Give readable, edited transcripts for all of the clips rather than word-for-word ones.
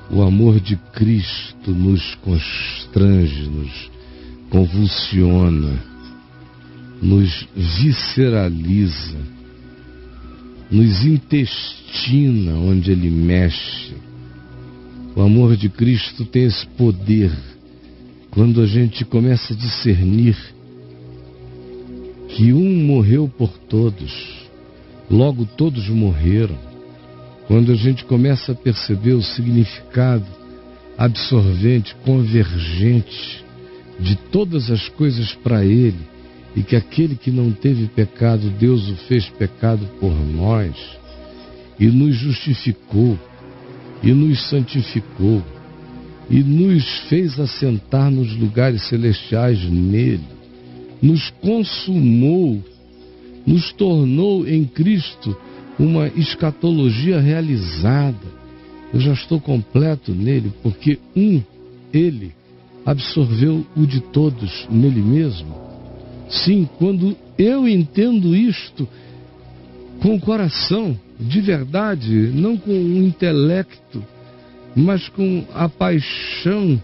O amor de Cristo nos constrange, nos convulsiona, nos visceraliza, nos intestina onde Ele mexe. O amor de Cristo tem esse poder. Quando a gente começa a discernir que um morreu por todos, logo todos morreram. Quando a gente começa a perceber o significado absorvente, convergente de todas as coisas para Ele, e que aquele que não teve pecado, Deus o fez pecado por nós, e nos justificou, e nos santificou, e nos fez assentar nos lugares celestiais nele, nos consumou, nos tornou em Cristo uma escatologia realizada. Eu já estou completo nele, porque Ele absorveu o de todos nele mesmo. Sim, quando eu entendo isto com o coração, de verdade, não com o intelecto, mas com a paixão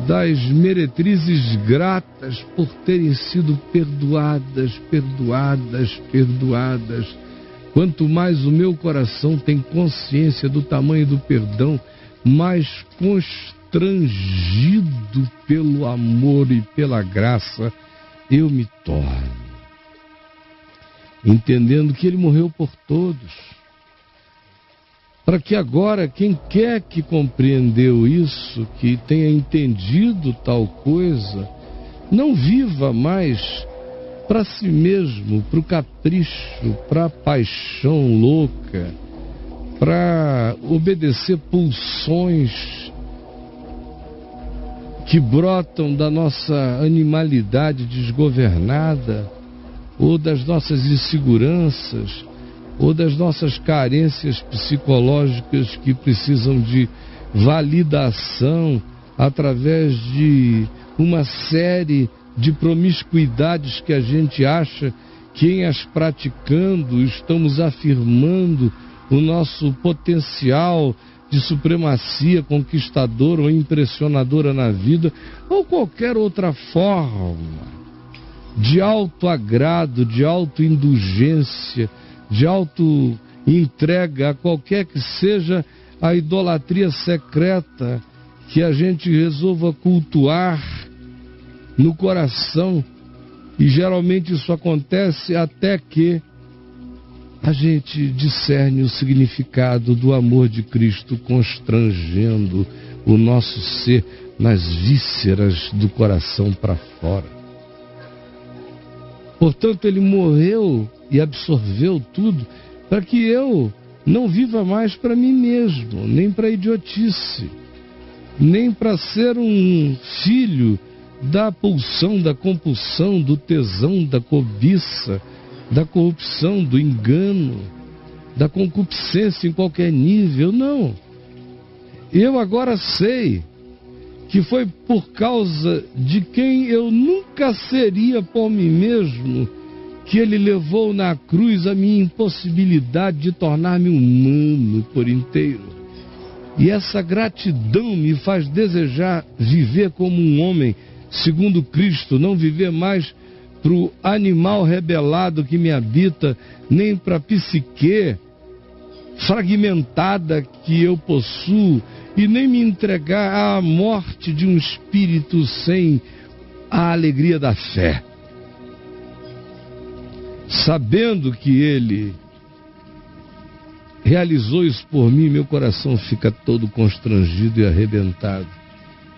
das meretrizes gratas por terem sido perdoadas. Quanto mais o meu coração tem consciência do tamanho do perdão, mais constrangido pelo amor e pela graça eu me torno. Entendendo que Ele morreu por todos, para que agora quem quer que compreendeu isso, que tenha entendido tal coisa, não viva mais para si mesmo, para o capricho, para a paixão louca, para obedecer pulsões que brotam da nossa animalidade desgovernada, ou das nossas inseguranças, ou das nossas carências psicológicas que precisam de validação através de uma série de promiscuidades que a gente acha que, em as praticando, estamos afirmando o nosso potencial de supremacia conquistadora ou impressionadora na vida, ou qualquer outra forma de autoagrado, de autoindulgência, de auto-entrega a qualquer que seja a idolatria secreta que a gente resolva cultuar no coração. E geralmente isso acontece até que a gente discerne o significado do amor de Cristo constrangendo o nosso ser nas vísceras do coração para fora. Portanto, Ele morreu e absorveu tudo para que eu não viva mais para mim mesmo, nem para idiotice, nem para ser um filho da pulsão, da compulsão, do tesão, da cobiça, da corrupção, do engano, da concupiscência em qualquer nível. Não. Eu agora sei que foi por causa de quem eu nunca seria por mim mesmo que Ele levou na cruz a minha impossibilidade de tornar-me humano por inteiro. E essa gratidão me faz desejar viver como um homem segundo Cristo, não viver mais para o animal rebelado que me habita, nem para a psique fragmentada que eu possuo, e nem me entregar à morte de um espírito sem a alegria da fé. Sabendo que Ele realizou isso por mim, meu coração fica todo constrangido e arrebentado.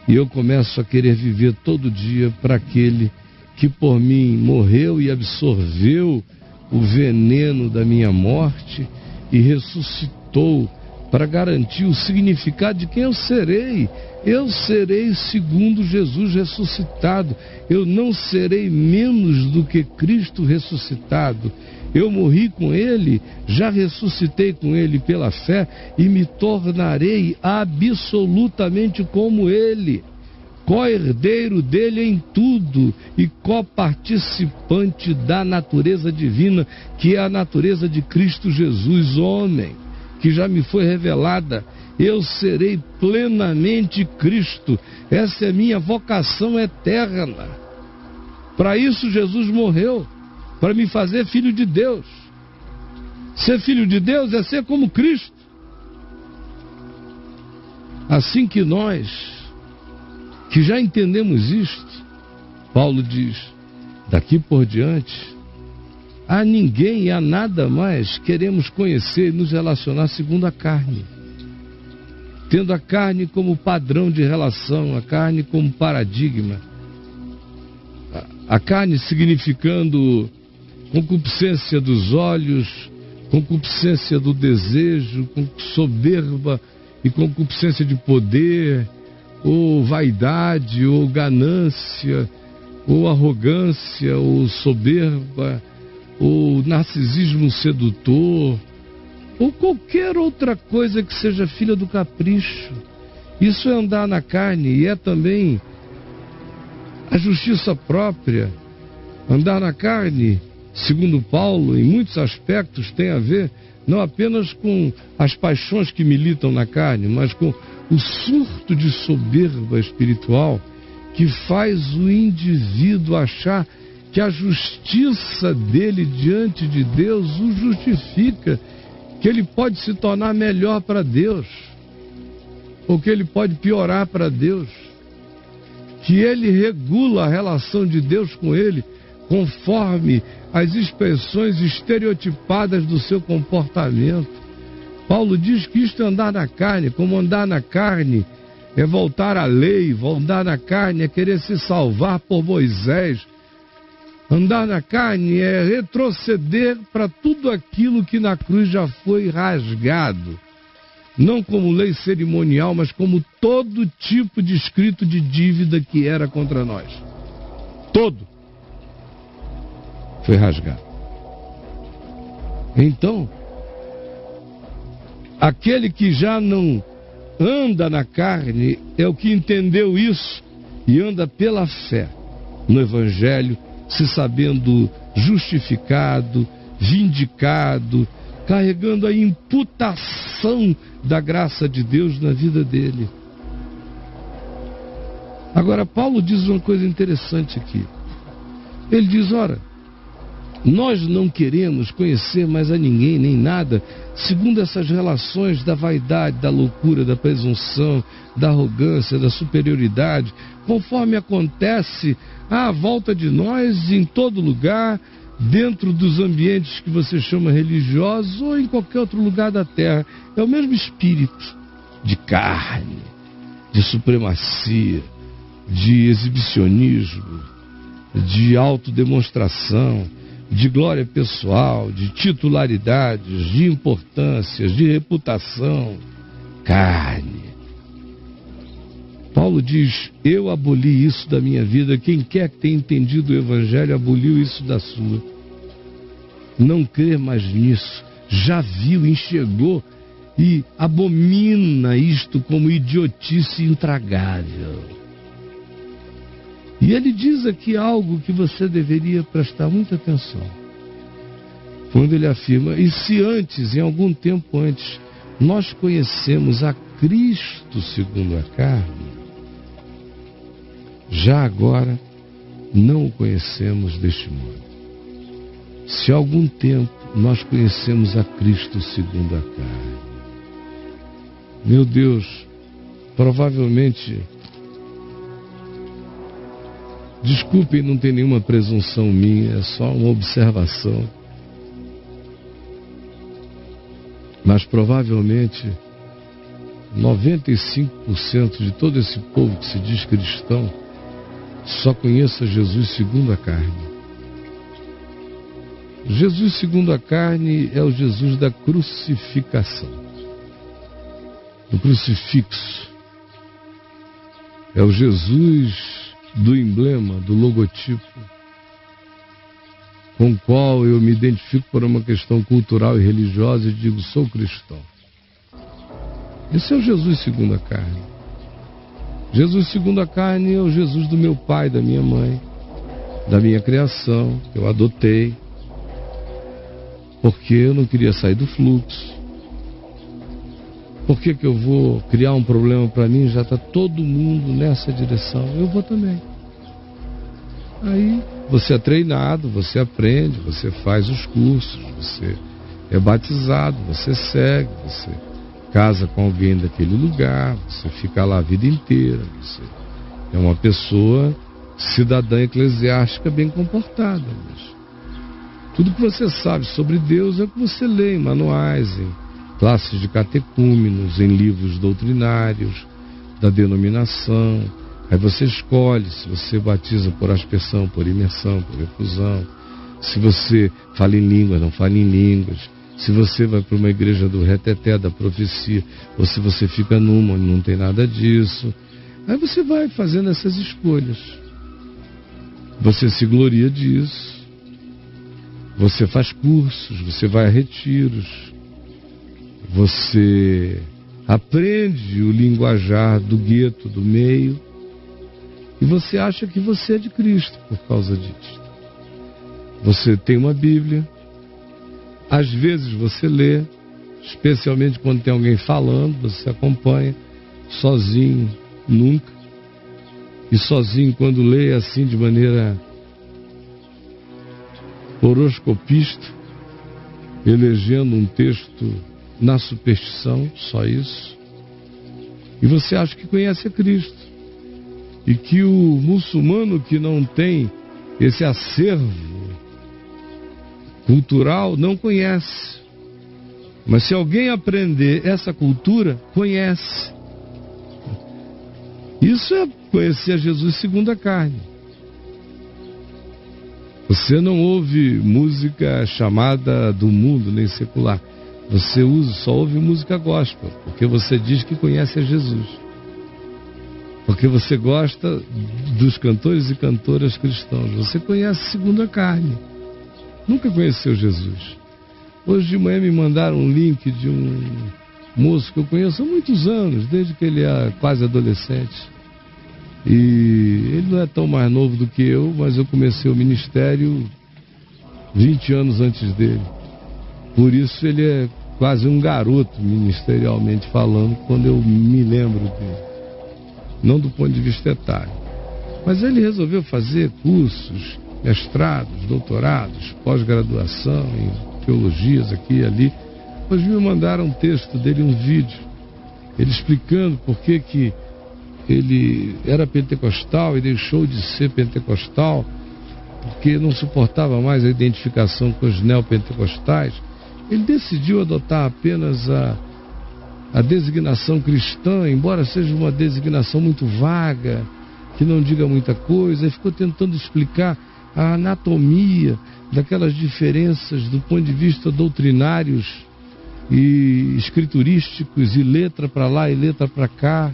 E eu começo a querer viver todo dia para aquele que por mim morreu e absorveu o veneno da minha morte e ressuscitou para garantir o significado de quem eu serei. Eu serei segundo Jesus ressuscitado. Eu não serei menos do que Cristo ressuscitado. Eu morri com Ele, já ressuscitei com Ele pela fé e me tornarei absolutamente como Ele, co-herdeiro dele em tudo. herdado e coparticipante da natureza divina, que é a natureza de Cristo Jesus, homem, que já me foi revelada. Eu serei plenamente Cristo. Essa é minha vocação eterna. Para isso Jesus morreu, para me fazer filho de Deus. Ser filho de Deus é ser como Cristo. Assim que nós, que já entendemos isto, Paulo diz, daqui por diante, a ninguém e a nada mais queremos conhecer e nos relacionar segundo a carne. Tendo a carne como padrão de relação, a carne como paradigma. A carne significando concupiscência dos olhos, concupiscência do desejo, soberba e concupiscência de poder, ou vaidade, ou ganância, ou arrogância, ou soberba, ou narcisismo sedutor, ou qualquer outra coisa que seja filha do capricho. Isso é andar na carne e é também a justiça própria. Andar na carne, segundo Paulo, em muitos aspectos tem a ver não apenas com as paixões que militam na carne, mas com o surto de soberba espiritual que faz o indivíduo achar que a justiça dele diante de Deus o justifica, que ele pode se tornar melhor para Deus, ou que ele pode piorar para Deus, que ele regula a relação de Deus com ele conforme as expressões estereotipadas do seu comportamento. Paulo diz que isto é andar na carne. Como andar na carne é voltar à lei, andar na carne é querer se salvar por Moisés. Andar na carne é retroceder para tudo aquilo que na cruz já foi rasgado. Não como lei cerimonial, mas como todo tipo de escrito de dívida que era contra nós. Todo foi rasgado. Então, aquele que já não anda na carne é o que entendeu isso e anda pela fé no Evangelho, se sabendo justificado, vindicado, carregando a imputação da graça de Deus na vida dele. Agora, Paulo diz uma coisa interessante aqui. Ele diz, ora, nós não queremos conhecer mais a ninguém, nem nada, segundo essas relações da vaidade, da loucura, da presunção, da arrogância, da superioridade, conforme acontece à volta de nós, em todo lugar, dentro dos ambientes que você chama religiosos ou em qualquer outro lugar da terra. É o mesmo espírito de carne, de supremacia, de exibicionismo, de autodemonstração, de glória pessoal, de titularidades, de importâncias, de reputação, carne. Paulo diz, eu aboli isso da minha vida, quem quer que tenha entendido o Evangelho, aboliu isso da sua. Não crê mais nisso, já viu, enxergou e abomina isto como idiotice intragável. E ele diz aqui algo que você deveria prestar muita atenção. Quando ele afirma, e se antes, em algum tempo antes, nós conhecemos a Cristo segundo a carne, já agora não o conhecemos deste modo. Se há algum tempo nós conhecemos a Cristo segundo a carne, meu Deus, provavelmente, desculpem, não tem nenhuma presunção minha, é só uma observação. Mas provavelmente 95% de todo esse povo que se diz cristão só conheça Jesus segundo a carne. Jesus segundo a carne é o Jesus da crucificação, do crucifixo. É o Jesus do emblema, do logotipo, com o qual eu me identifico por uma questão cultural e religiosa e digo, sou cristão. Esse é o Jesus segundo a carne. Jesus segundo a carne é o Jesus do meu pai, da minha mãe, da minha criação, que eu adotei, porque eu não queria sair do fluxo. Por que eu vou criar um problema para mim? Já está todo mundo nessa direção, eu vou também. Aí você é treinado, você aprende, você faz os cursos, você é batizado, você segue, você casa com alguém daquele lugar, você fica lá a vida inteira, você é uma pessoa cidadã eclesiástica bem comportada. Mas tudo que você sabe sobre Deus é o que você lê em manuais, em classes de catecúmenos, em livros doutrinários da denominação. Aí você escolhe se você batiza por aspersão, por imersão, por efusão, se você fala em línguas, não fala em línguas, se você vai para uma igreja do reteté, da profecia, ou se você fica numa, não tem nada disso. Aí você vai fazendo essas escolhas. Você se gloria disso. Você faz cursos, você vai a retiros, você aprende o linguajar do gueto, do meio, e você acha que você é de Cristo por causa disso. Você tem uma Bíblia, às vezes você lê, especialmente quando tem alguém falando, você acompanha, sozinho, nunca. E sozinho, quando lê assim de maneira horoscopista, elegendo um texto na superstição, só isso. E você acha que conhece a Cristo. E que o muçulmano que não tem esse acervo cultural não conhece. Mas se alguém aprender essa cultura, conhece. Isso é conhecer Jesus segundo a carne. Você não ouve música chamada do mundo, nem secular. Você só ouve música gospel, porque você diz que conhece a Jesus. Porque você gosta dos cantores e cantoras cristãos. Você conhece segundo a carne. Nunca conheceu Jesus. Hoje de manhã me mandaram um link de um moço que eu conheço há muitos anos, desde que ele é quase adolescente. E ele não é tão mais novo do que eu, mas eu comecei o ministério 20 anos antes dele. Por isso ele é quase um garoto, ministerialmente falando, quando eu me lembro dele. Não do ponto de vista etário. Mas ele resolveu fazer cursos, mestrados, doutorados, pós-graduação em teologias aqui e ali. Hoje me mandaram um texto dele, um vídeo, ele explicando por que ele era pentecostal e deixou de ser pentecostal, porque não suportava mais a identificação com os neopentecostais. Ele decidiu adotar apenas a designação cristã, embora seja uma designação muito vaga, que não diga muita coisa, e ficou tentando explicar a anatomia daquelas diferenças do ponto de vista doutrinários e escriturísticos, e letra para lá e letra para cá.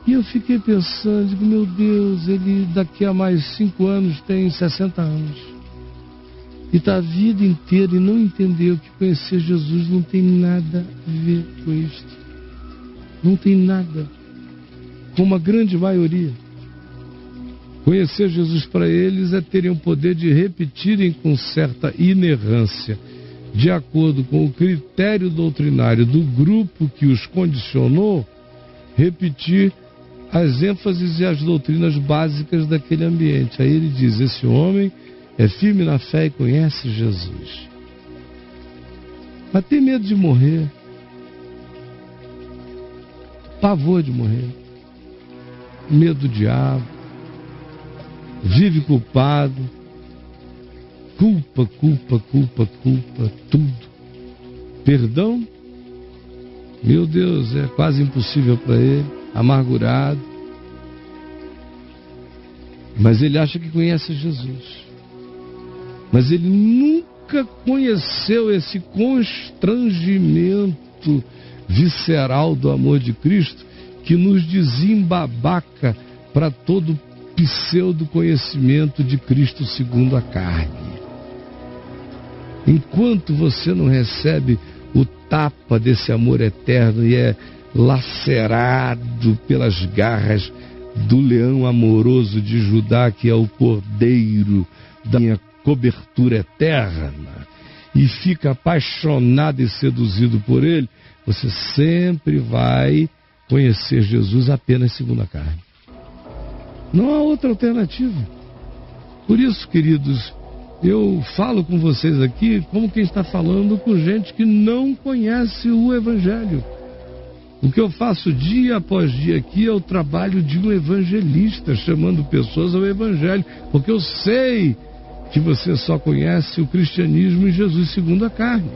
E eu fiquei pensando, digo, meu Deus, ele daqui a mais 5 anos tem 60 anos. E está a vida inteira e não entendeu que conhecer Jesus não tem nada a ver com isto. Não tem nada. Como a grande maioria. Conhecer Jesus para eles é terem o poder de repetirem com certa inerrância, de acordo com o critério doutrinário do grupo que os condicionou, repetir as ênfases e as doutrinas básicas daquele ambiente. Aí ele diz, esse homem é firme na fé e conhece Jesus. Mas tem medo de morrer. Pavor de morrer. Medo do diabo. Vive culpado. Culpa, tudo. Perdão? Meu Deus, é quase impossível para ele. Amargurado. Mas ele acha que conhece Jesus. Mas ele nunca conheceu esse constrangimento visceral do amor de Cristo, que nos desembabaca para todo pseudo conhecimento de Cristo segundo a carne. Enquanto você não recebe o tapa desse amor eterno e é lacerado pelas garras do leão amoroso de Judá, que é o cordeiro da minha cobertura eterna, e fica apaixonado e seduzido por ele, você sempre vai conhecer Jesus apenas segundo a carne. Não há outra alternativa. Por isso, queridos, eu falo com vocês aqui como quem está falando com gente que não conhece o Evangelho. O que eu faço dia após dia aqui é o trabalho de um evangelista, chamando pessoas ao Evangelho, porque eu sei que você só conhece o cristianismo em Jesus segundo a carne.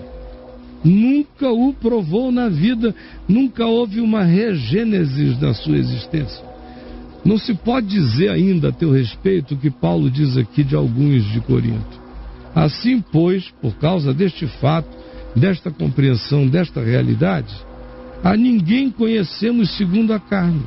Nunca o provou na vida, nunca houve uma regênesis na sua existência. Não se pode dizer ainda a teu respeito o que Paulo diz aqui de alguns de Corinto. Assim, pois, por causa deste fato, desta compreensão, desta realidade, a ninguém conhecemos segundo a carne.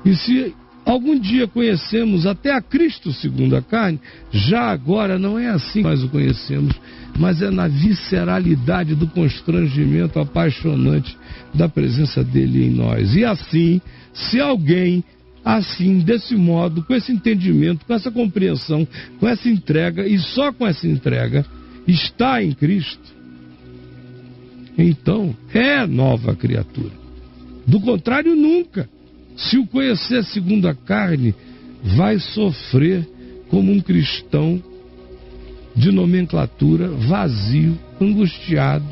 E se algum dia conhecemos até a Cristo segundo a carne, já agora não é assim que nós o conhecemos, mas é na visceralidade do constrangimento apaixonante da presença dele em nós. E assim, se alguém, assim, desse modo, com esse entendimento, com essa compreensão, com essa entrega, e só com essa entrega, está em Cristo, então é nova criatura. Do contrário, nunca. Se o conhecer segundo a carne, vai sofrer como um cristão de nomenclatura, vazio, angustiado,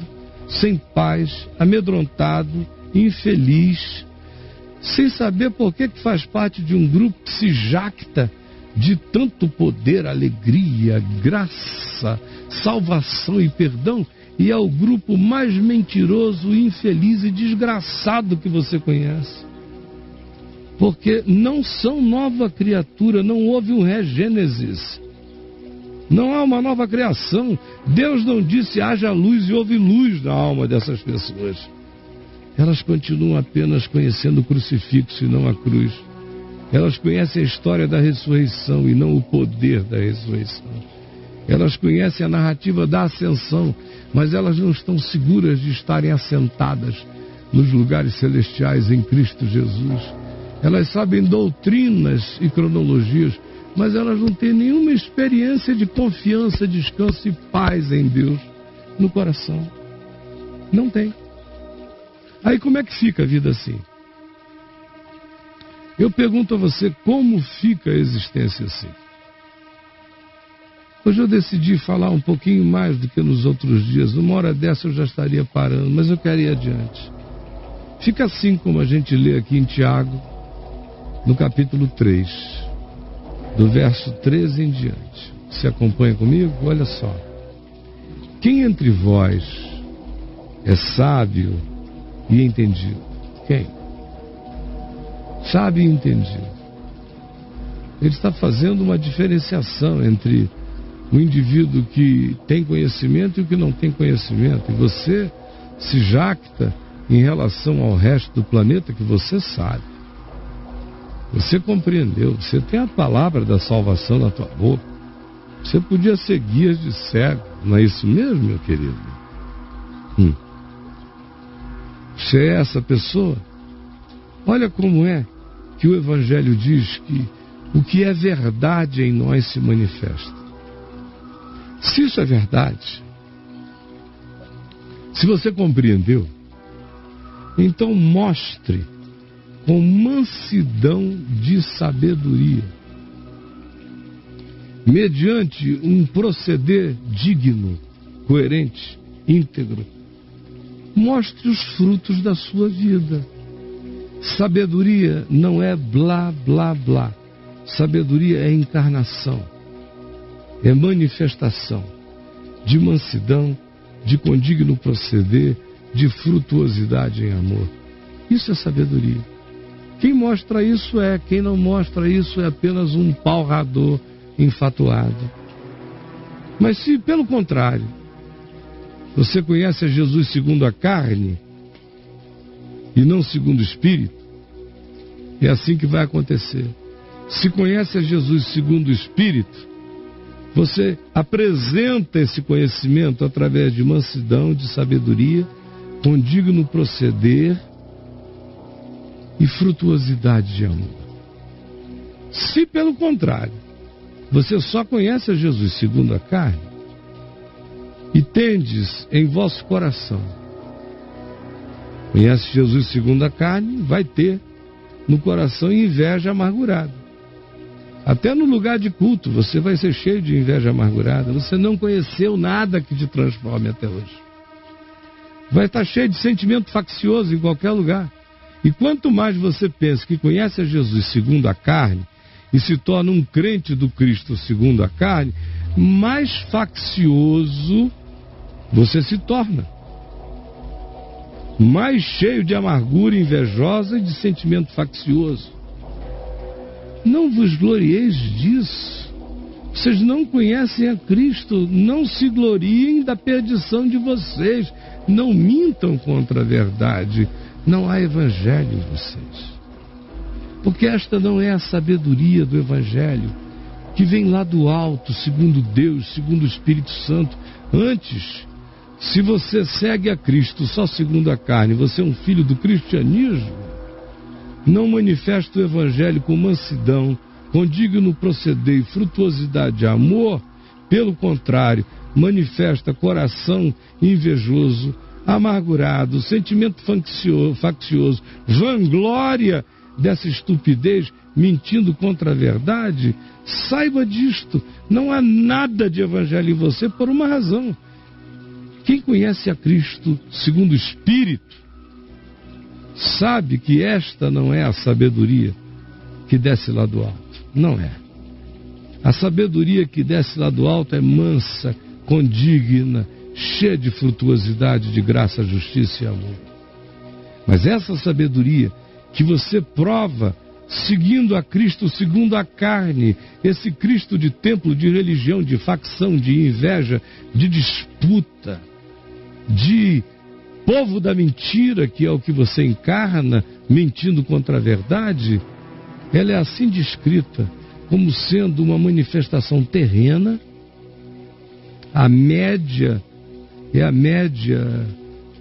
sem paz, amedrontado, infeliz, sem saber por que faz parte de um grupo que se jacta de tanto poder, alegria, graça, salvação e perdão, e é o grupo mais mentiroso, infeliz e desgraçado que você conhece. Porque não são nova criatura, não houve um regênesis. Não há uma nova criação. Deus não disse haja luz e houve luz na alma dessas pessoas. Elas continuam apenas conhecendo o crucifixo e não a cruz. Elas conhecem a história da ressurreição e não o poder da ressurreição. Elas conhecem a narrativa da ascensão, mas elas não estão seguras de estarem assentadas nos lugares celestiais em Cristo Jesus. Elas sabem doutrinas e cronologias, mas elas não têm nenhuma experiência de confiança, descanso e paz em Deus no coração. Não tem. Aí como é que fica a vida assim? Eu pergunto a você, como fica a existência assim? Hoje eu decidi falar um pouquinho mais do que nos outros dias. Numa hora dessa eu já estaria parando, mas eu quero ir adiante. Fica assim como a gente lê aqui em Tiago, no capítulo 3, do verso 13 em diante. Você acompanha comigo? Olha só. Quem entre vós é sábio e entendido? Quem? Sábio e entendido. Ele está fazendo uma diferenciação entre o indivíduo que tem conhecimento e o que não tem conhecimento. E você se jacta em relação ao resto do planeta que você sabe. Você compreendeu, você tem a palavra da salvação na tua boca. Você podia ser guia de cego, não é isso mesmo, meu querido? Você é essa pessoa? Olha como é que o Evangelho diz que o que é verdade em nós se manifesta. Se isso é verdade, se você compreendeu, então mostre com mansidão de sabedoria, mediante um proceder digno, coerente, íntegro, mostre os frutos da sua vida. Sabedoria não é blá, blá, blá. Sabedoria é encarnação, é manifestação de mansidão, de condigno proceder, de frutuosidade em amor. Isso é sabedoria. Quem mostra isso é, quem não mostra isso é apenas um palrador infatuado. Mas se, pelo contrário, você conhece a Jesus segundo a carne e não segundo o Espírito, é assim que vai acontecer. Se conhece a Jesus segundo o Espírito, você apresenta esse conhecimento através de mansidão, de sabedoria, condigno proceder e frutuosidade de amor. Se, pelo contrário, você só conhece a Jesus segundo a carne e tendes em vosso coração, conhece Jesus segundo a carne, vai ter no coração inveja amargurada. Até no lugar de culto você vai ser cheio de inveja amargurada. Você não conheceu nada que te transforme até hoje. Vai estar cheio de sentimento faccioso em qualquer lugar. E quanto mais você pensa que conhece a Jesus segundo a carne e se torna um crente do Cristo segundo a carne, mais faccioso você se torna. Mais cheio de amargura invejosa e de sentimento faccioso. Não vos glorieis disso. Vocês não conhecem a Cristo. Não se gloriem da perdição de vocês. Não mintam contra a verdade. Não há evangelho em vocês. Porque esta não é a sabedoria do evangelho, que vem lá do alto, segundo Deus, segundo o Espírito Santo. Antes, se você segue a Cristo só segundo a carne, você é um filho do cristianismo, não manifesta o evangelho com mansidão, com digno proceder e frutuosidade de amor, pelo contrário, manifesta coração invejoso, amargurado, sentimento faccioso, vanglória dessa estupidez, mentindo contra a verdade. Saiba disto, não há nada de evangelho em você por uma razão. Quem conhece a Cristo segundo o Espírito, sabe que esta não é a sabedoria que desce lá do alto. Não é. A sabedoria que desce lá do alto é mansa, condigna, cheia de frutuosidade, de graça, justiça e amor. Mas essa sabedoria que você prova seguindo a Cristo segundo a carne, esse Cristo de templo, de religião, de facção, de inveja, de disputa, de povo da mentira, que é o que você encarna, mentindo contra a verdade, ela é assim descrita como sendo uma manifestação terrena. A média é a média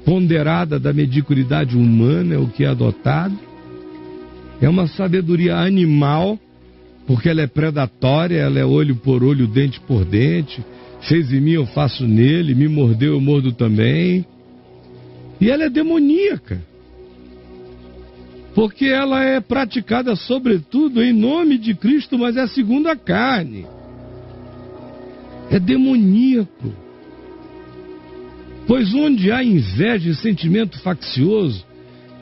ponderada da mediocridade humana, é o que é adotado. É uma sabedoria animal, porque ela é predatória, ela é olho por olho, dente por dente. Fez em mim, eu faço nele, me mordeu, eu mordo também. E ela é demoníaca, porque ela é praticada sobretudo em nome de Cristo, mas é segundo a carne. É demoníaco. Pois onde há inveja e sentimento faccioso,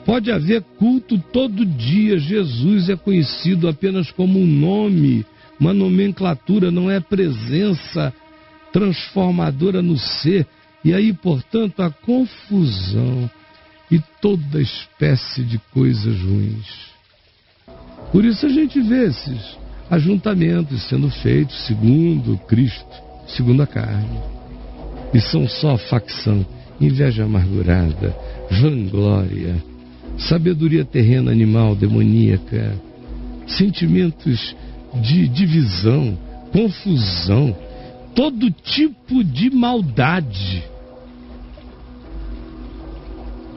pode haver culto todo dia. Jesus é conhecido apenas como um nome, uma nomenclatura, não é presença transformadora no ser. E aí, portanto, a confusão e toda espécie de coisas ruins. Por isso a gente vê esses ajuntamentos sendo feitos segundo Cristo, segundo a carne. E são só facção, inveja amargurada, vanglória, sabedoria terrena, animal, demoníaca, sentimentos de divisão, confusão, todo tipo de maldade.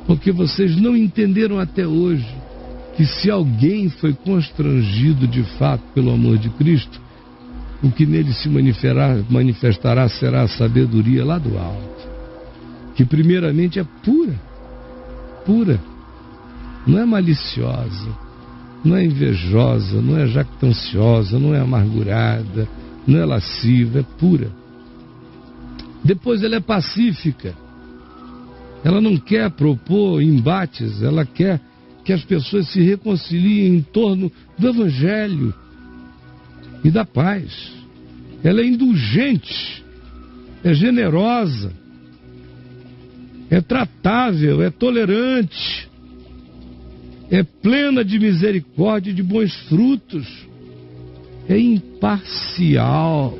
Porque vocês não entenderam até hoje que se alguém foi constrangido de fato pelo amor de Cristo, o que nele se manifestará será a sabedoria lá do alto, que primeiramente é pura, não é maliciosa, não é invejosa, não é jactanciosa, não é amargurada, não é lasciva, é pura. Depois ela é pacífica. Ela não quer propor embates, ela quer que as pessoas se reconciliem em torno do Evangelho e da paz. Ela é indulgente, é generosa, é tratável, é tolerante, é plena de misericórdia e de bons frutos, é imparcial,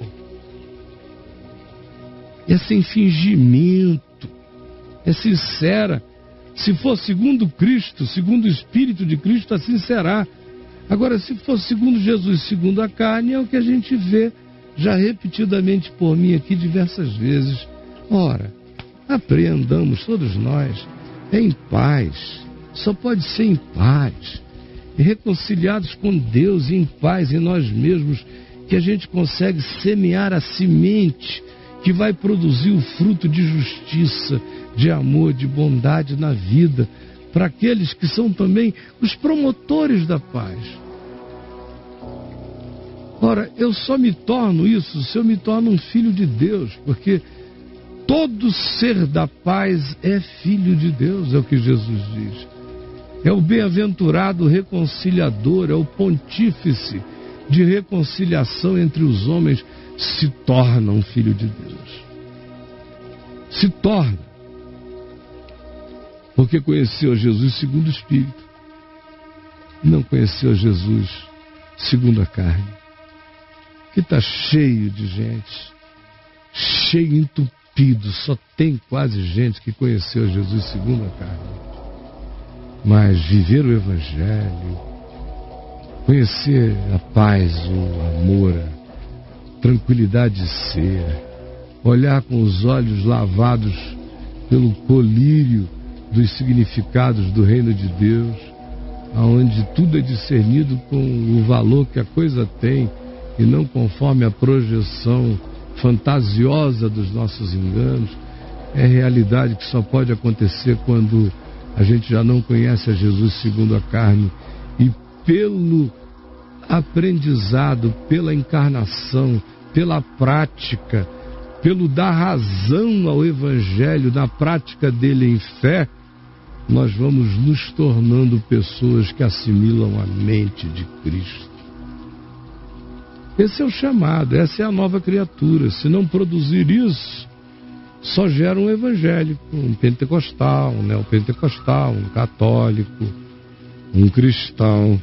é sem fingimento, é sincera. Se for segundo Cristo, segundo o Espírito de Cristo, assim será. Agora, se for segundo Jesus, segundo a carne, é o que a gente vê já repetidamente por mim aqui diversas vezes. Ora, apreendamos todos nós em paz. Só pode ser em paz. reconciliados com Deus e em paz em nós mesmos, que a gente consegue semear a semente que vai produzir o fruto de justiça, de amor, de bondade na vida, para aqueles que são também os promotores da paz. Ora, eu só me torno isso se eu me torno um filho de Deus, porque todo ser da paz é filho de Deus, é o que Jesus diz. É o bem-aventurado reconciliador, é o pontífice de reconciliação entre os homens, se torna um filho de Deus. Se torna. Porque conheceu Jesus segundo o Espírito. Não conheceu Jesus segundo a carne. Que está cheio de gente. Cheio, entupido. Só tem quase gente que conheceu Jesus segundo a carne. Mas viver o Evangelho, conhecer a paz, o amor, a tranquilidade de ser, olhar com os olhos lavados pelo colírio dos significados do reino de Deus, onde tudo é discernido com o valor que a coisa tem e não conforme a projeção fantasiosa dos nossos enganos, é realidade que só pode acontecer quando a gente já não conhece a Jesus segundo a carne e pelo aprendizado, pela encarnação, pela prática, pelo dar razão ao Evangelho, na prática dele em fé, nós vamos nos tornando pessoas que assimilam a mente de Cristo. Esse é o chamado, essa é a nova criatura. Se não produzir isso, só gera um evangélico, um pentecostal, um neopentecostal, um católico, um cristão,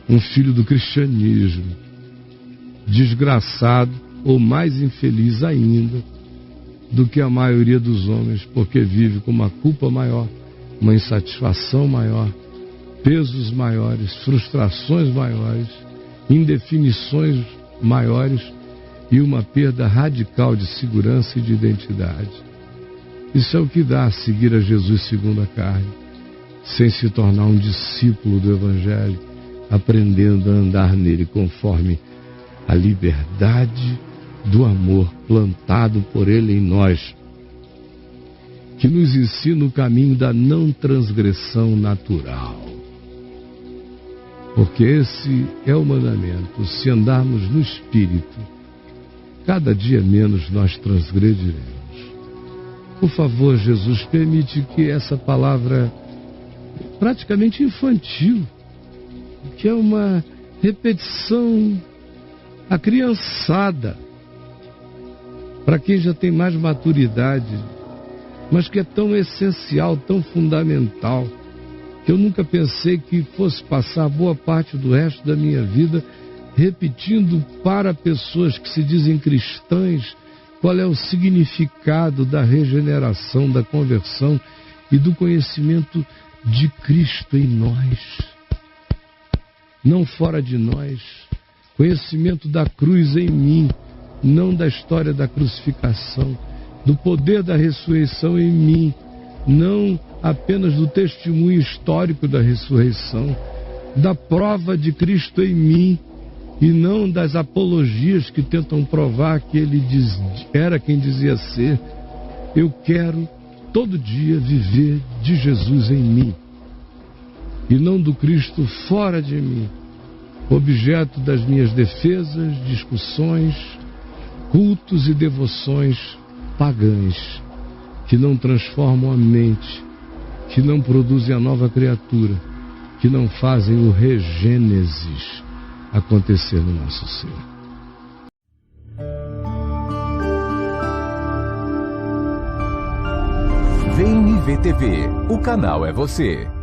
um filho do cristianismo, desgraçado ou mais infeliz ainda do que a maioria dos homens, porque vive com uma culpa maior, uma insatisfação maior, pesos maiores, frustrações maiores, indefinições maiores e uma perda radical de segurança e de identidade. Isso é o que dá a seguir a Jesus segundo a carne, sem se tornar um discípulo do Evangelho, aprendendo a andar nele conforme a liberdade do amor plantado por ele em nós, que nos ensina o caminho da não transgressão natural. Porque esse é o mandamento: se andarmos no Espírito, cada dia menos nós transgrediremos. Por favor, Jesus, permite que essa palavra praticamente infantil, que é uma repetição acriançada, para quem já tem mais maturidade, mas que é tão essencial, tão fundamental, que eu nunca pensei que fosse passar boa parte do resto da minha vida repetindo para pessoas que se dizem cristãs qual é o significado da regeneração, da conversão e do conhecimento de Cristo em nós, não fora de nós. Conhecimento da cruz em mim, não da história da crucificação, do poder da ressurreição em mim, não apenas do testemunho histórico da ressurreição, da prova de Cristo em mim, e não das apologias que tentam provar que ele era quem dizia ser. Eu quero todo dia viver de Jesus em mim, e não do Cristo fora de mim, objeto das minhas defesas, discussões, cultos e devoções pagãs, que não transformam a mente, que não produzem a nova criatura, que não fazem o regênesis acontecer no nosso ser. VNV TV, o canal é você.